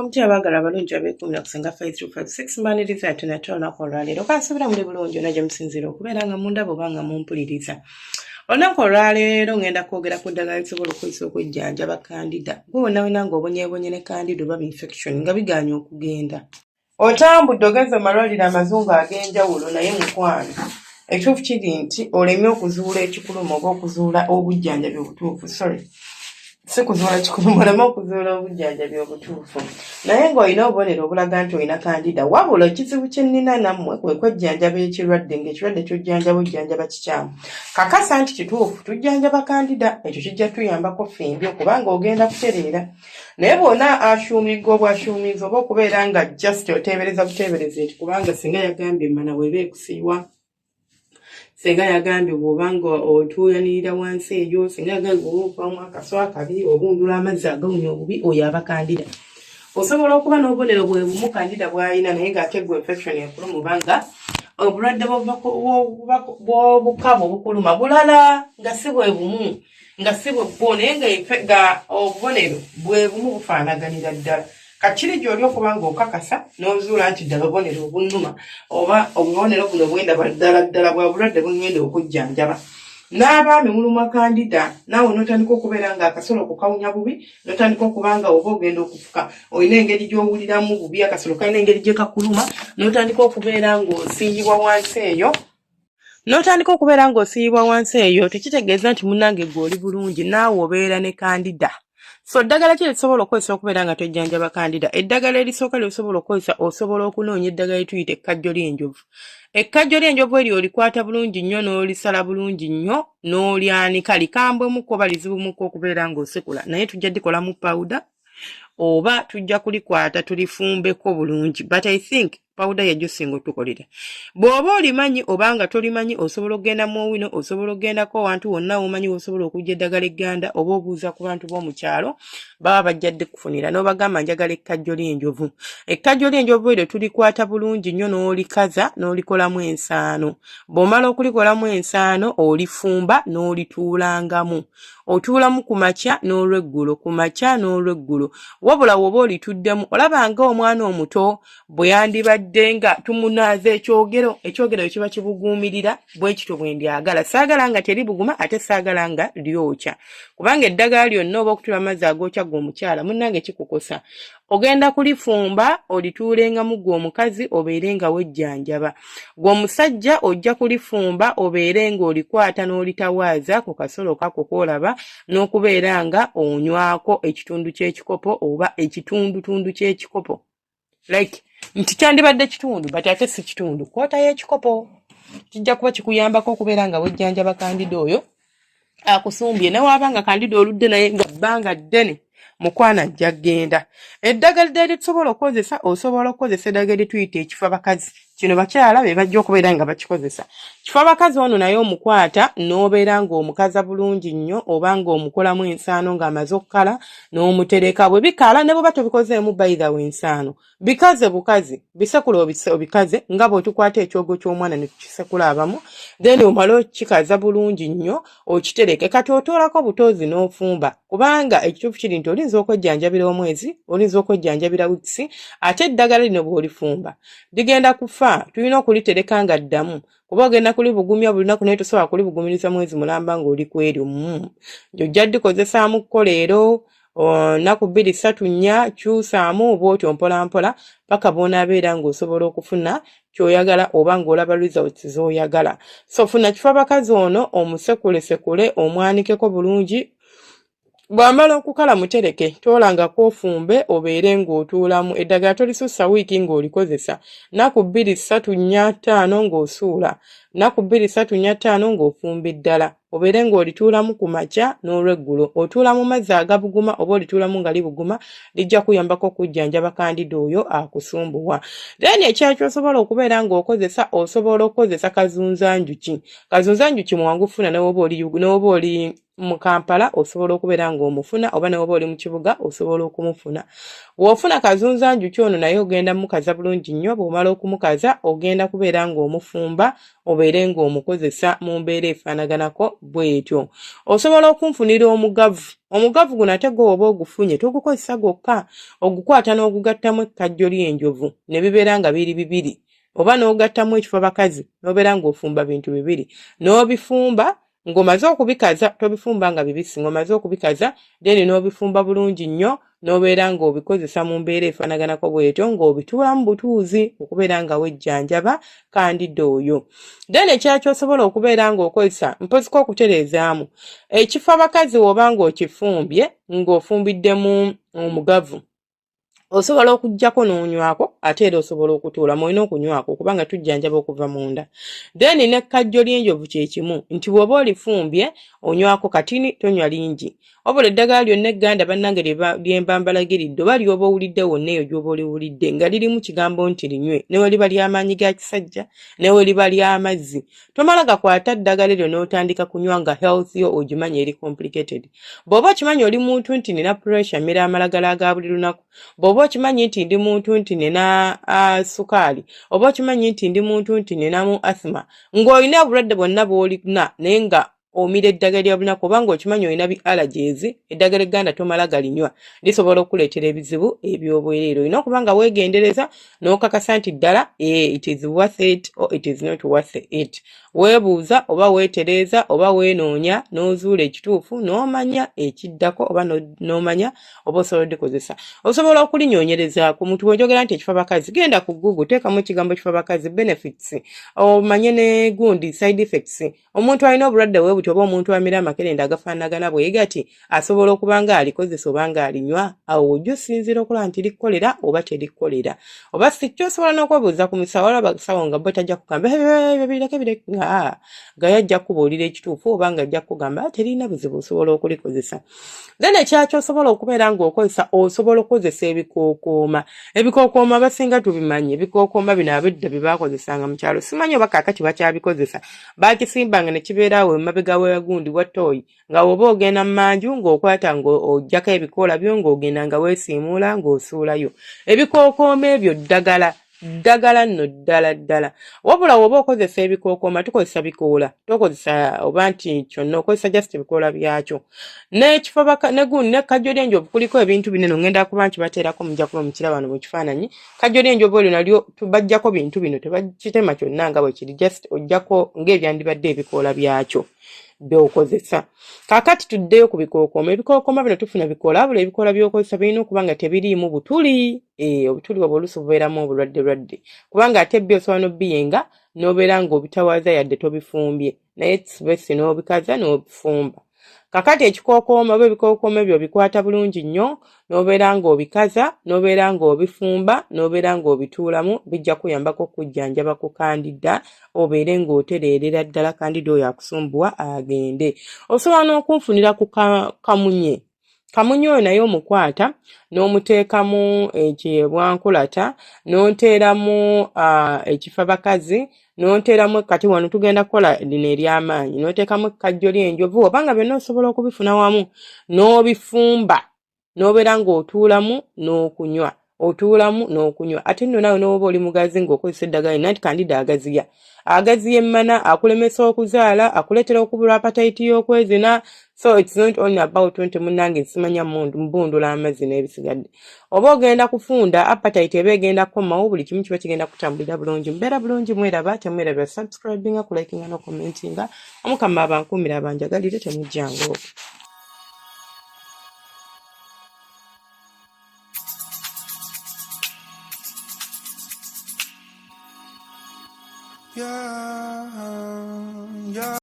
Muti abagala abalungi abeekumira kusenga 5356 mbaniriza ate nate olunaku olwaleero kansubira muli bulungi ona gye musinzira okubeera nga mundaba oba nga mumpuliriza. Olunaku olwaleero ngenda kwogera ku ddagala lisobola okukozesa okujjanjaba kandida. Gwe wonna wena ng'obonyeebonye ne kandida oba infection nga bigaanye okugenda. Otambudde ogenze mu malwaliro amazungu ag'enjawulo naye mukwano. Ekituufu kiri nti olemye okuzuula ekikuluma oba okuzuula obujjanjabi obutuufu. Si kuzuula kikuluma, oleme okuzuula obujjanjabi obutuufu. Naye ng'olina obubonero obulaga nti olina kandida, wabula ekizibu kye nnina nammwe kwe kwejjanjaba ekirwadde, ng'ekirwadde ky'ojjanjaba ojjanjaba kikyamu. Kakasa nti kituufu tujjanjaba kandida, ekyo kijja tuyambako ffembi okubanga ogenda kutereera. Naye bw'ona ashuumigga obwashuumizi oba okubeera nga just oteebereza buteebereze nti kubanga singa yagambye emmana weeba ekusiiwa, singa yagambye bw'obanga otuuyanirira wansi eyo, singa yagambye bw'ovamu akaso akabi obundula amazzi agawunya obubi, oyo aba kandida. Osobola okuba n'obubonero bwe bumu kandida bw'alina naye ng'ate gwe infection ekuluma obanga obulwadde bw'obukaabo obukuluma bulala nga si bwe bumu, nga si bwe bwo naye nga obubonero bwe bumu bufaanaganira ddala. Kachiri gy'oli okuba ng'okakasa n'ozuula nti ddala obubonero obunnuma oba obubonero buno bwendaba ddala bwa bulwadde bungenda okujjanjaba. N'abaami mulumwa kandida naawe n'otandika okubeera ng'akasolo kukawunya bubi, n'otandika okuba nga oba ogenda okufuka olina engeri gy'owuliramu bubi, akasolo kalina engeri gye kakuluma, n'otandika okubeera ng'osiiyibwa wansi eyo, tekitegeeza nti munnange gw'oli bulungi, naawe obeera ne kandida. So eddagala ki lisobola okukozesa okubeera nga tojjanjaba kandida? Eddagala erisooka ly'osobola okukozesa, osobola okunoonya eddagala ly'etuyita ekkajjo ly'enjovu. Ekkajjo ly'enjovu eryo olikwata bulungi nnyo n'olisala bulungi nnyo n'olyanika, likambwemukko oba lizibumukko okubeera ng'osekula, naye tujja dikolamu powder oba tujja kulikwata tulifumbeko bulungi, but I think powder yajjo singa otukolera. Bw'oba olimanyi oba nga tolimanyi, osobola okugenda mu owino, osobola okugendako awantu wonna omanyi osobola okujja eddagala egganda oba obuuza ku bantu b'omu kyalo baba bajjadde kufunira n'obagamba njagala ekkajjo ly'enjovu. Ekkajjo ly'enjovu eryo tulikwata bulungi nnyo n'olikaza n'olikolamu ensaano. Bw'omala okulikolamu ensaano olifumba n'olituulangamu. Otuulamu ku makya n'olweggulo, ku makya n'olweggulo. Wabula woba olituddemu olabanga omwana omuto bwe yandibadde nga tumunaaza ekyogero kiba kibuguumirira bwe kityo bwe ndyagala. Saagala nga teribuguma ate saagala nga lyokya. Kubanga eddagala lyonna oba okutula amazzi agookya gw'omukyala munnange kikukosa. Ogenda kulifumba olituulengamu gw'omukazi obeere nga wejjanjaba. Gw'omusajja ojja kulifumba obeere ng'olikwata n'olitawaaza ku kasolo kako koolaba n'okubeera nga onywako ekitundu ky'ekikopo oba ekitundutundu ky'ekikopo. Like nti kyandibadde kitundu but ate si kitundu, kwota y'ekikopo. Kijja kuba kikuyambako okubeera nga wejjanjaba kandida oyo akusumbye. Newaabanga kandida oludde naye nga bbanga ddene mukwana ajja genda. Eddagala lyetusobola okukozesa, osobola okukozesa eddagala lye tuyita ekifa bakazi. Kino bakyala be bajja okubeera nga bakikozesa. Kifa bakazi ono naye omukwata n'obeera ng'omukaza bulungi nnyo oba ng'omukolamu ensaano ng'amaze okukala n'omutereka. Bwe bikala ne bw'oba tobikozeemu by the way ensaano, bikaze bukazi, bisekula obikaze nga bw'otukwata ekyogo ky'omwana ne tukisekula abamu, then omala okikaza bulungi nnyo okitereke. Kati otoolako butoozi n'ofumba kubanga ekituufu kiri nti olinza okwejjanjabira omwezi, olinza okwejjanjabira wiiki, ate eddagala lino bw'olifumba ligenda kufa. Tulina okulitereka nga ddamu kuba ogenda kulibugumya buli lunaku naye tosobola kulibugumiriza mwezi mulamba ng'oli ku eryo. Ojja dikozesaamu leero nnaku 2-3 kyusaamu bw'otyo mpolampola paka bw'onaabeera ng'osobola okufuna ky'oyagala oba ng'olaba results z'oyagala. So funa kifa bakazi ono omusekulesekule omwanikeko bulungi. Bw'amala okukala mutereke toolangako ofumbe obeere ng'otuulamu. Eddagala tolisussa wiiki ng'olikozesa, nnaku 2-3-4-5 ng'osuula, nnaku 2-3-4-5 ng'ofumba eddala. Obeere ng'olituulamu ku makya n'olweggulo. Otuula mu mazzi agabuguma oba olituulamu nga libuguma, lijja kuyambako okujjanjaba kandida oyo akusumbuwa. Then ekirala ky'osobola okubeera ng'okozesa, osobola okukozesa kazunzanjuki. Kazunzanjuki mwangu funa n'oba oli mu Kampala osobola okubeera ng'omufuna oba n'oba oli mu kibuga osobola okumufuna. Bw'ofuna kazunzanjuki ono naye ogenda mukaza bulungi nnyo. Bw'omala okumukaza ogenda kubeera ng'omufumba obeere obeere ng'omukozesa mu mbeera efaanaganako bw'etyo. Osobola okunfunira omugavu guno ate gwe oba ogufunye togukozesa gwokka, ogukwata n'ogugattamu ekkajjo ly'enjovu ne bibeera nga biri bibiri, oba n'ogattamu ekifabakazi n'obeera ng'ofumba bintu bibiri, n'obifumba ng'omaze okubikaza, tobifumba nga bibisi, ng'omaze okubikaza then n'obifumba bulungi nnyo n'obeera ng'obikozesa mu mbeera efaanaganako bw'etyo ng'obituulamu butuuzi okubeera nga wejjanjaba Candida oyo. Then ekyaki osobola okubeera ng'okozesa mpoziko okutereezaamu ekifo abakazi oba ng'okifumbye ng'ofumbiddemu omugavu, osobola okuggyako n'onywako ate era osobola okutuulamu, olina okunywako kubanga tujjanjaba okuva munda. Then n'ekkajjo ly'enjovu kye kimu nti bw'oba olifumbye onywako katini, tonywa lingi. Wabula eddagala lyonna egganda bannange lyembambalagiridde oba ly'oba owulidde wonna eyo gy'oba oliwulidde nga lirimu kigambo nti linywe, ne we liba ly'amaanyi ga kisajja ne we liba ly'amazzi, tomala gakwata ddagala eryo n'otandika kunywa nga health yo ogimanyi eri complicated. Bw'oba okimanyi oli muntu nti nina pressure mmera amalagala aga buli lunaku, bw'oba okimanyi nti ndi muntu nti nina sukaali, oba okimanyi nti ndi muntu nti nina mu asthma, ng'olina obulwadde bwonna bw'olina naye nga omira eddagala lya bunaku obanga okimanyi olina bi allergies, eddagala egganda tomala galinywa lisobola okuleetera ebizibu eby'obwereere. Olina okuba nga weegendereza n'okakasa nti ddala it is worth it or it is not worth it. Weebuuza oba weetereeza oba weenoonya n'ozuula ekituufu n'omanya ekiddako oba n'omanya oba osobola oddikozesa. Osobola okulinyoonyereza ku muntu bw'ojogera nti ekifo abakazi, genda ku Google teekamu ekigambo ekifo abakazi benefits, omanye ne gundi side effects. Omuntu alina obulwadde bwe buti oba omuntu amira amakerenda agafaanagana bwe gati asobola okuba nga alikozesa oba nga alinywa, awo ojja osinziira okulaba nti likkolera oba terikkolera. Oba si ky'osobola n'okwebuuza ku musawo, olaba abasawo nga bo tajja kugamba bireke nga yajja kubuulira ekituufu oba nga ajja kugamba terina buzibu, osobola okulikozesa. Then ekyaki osobola okubeera ng'okozesa, osobola okukozesa ebikookooma. Ebikookooma abasinga tubimanyi, ebikookooma bino ab'edda bye baakozesanga mu kyalo, simanyi oba kaakati bakyabikozesa. Baakisimbanga ne kibeerawo emabega w'egundi wa ttooyi nga bw'oba ogenda mu manju ng'okwata ng'oggyako ebikoola byo ng'ogenda nga weesiimuula ng'osuulayo. Ebikookooma ebyo ddagala nno ddala. Wabula bw'oba okozesa ebikookooma tukozesa bikoola, tokozesa oba nti kyonna, okozesa just ebikoola byakyo. N'ekkajjo ly'enjovu kuliko ebintu binene ngenda kuba nti bateerako mujja kuba mukira wano mu kifaananyi. Kkajjo ly'enjovu eryo nalyo bajjako bintu bino, tebakitema kyonna nga bwe kiri, just ojjako ng'ebyandibadde ebikoola byakyo by'okozesa. Kaakati tuddeyo ku bikookooma. Ebikookooma bino tufuna bikoola, wabula ebikoola by'okozesa birina okuba nga tebiriimu butuli. Obutuli obwo oluusi bubeeramu obulwadde kubanga ate byo osobola n'obbiyenga n'obeera ng'obitawaaza yadde tobifumbye, naye besi n'obikaza n'obifumba. Kakati ekikookooma oba ebikookooma ebyo bikwata bulungi nnyo n'obeera ng'obikaza n'obeera ng'obifumba n'obeera ng'obituulamu, bijja kuyambako okujjanjaba ku Candida obeere ng'otereerera ddala Candida oyo akusumbuwa agende. Osobola n'okunfunira ku kamunye oyo naye omukwata n'omuteekamu ekyebwankulata n'onteeramu ekifo abakazi n'onteeramu kati wano tugenda kukola lino ery'amaanyi, n'oteekamu ekkajjo ly'enjovu obanga byonna osobola okubifuna wamu n'obifumba n'obeera ng'otuulamu n'okunywa, ate nno naawe n'oba oli mugazi ng'okozesa eddagala lino nti Candida agaziya emmana, akulemesa okuzaala, akuleetera okubula appetite y'okwezina. So it's not only about nti munnange nsimanya mbundula amazzi n'ebisigadde. Oba ogenda kufunda appetite eba egenda kukomawo, buli kimu kiba kigenda kutambulira bulungi. Mbeera bulungi, mweraba, temweraba, subscribinga, kulikinga n'okomentinga. Omukama abankuumira abanjagalire, temujjango. Yeah.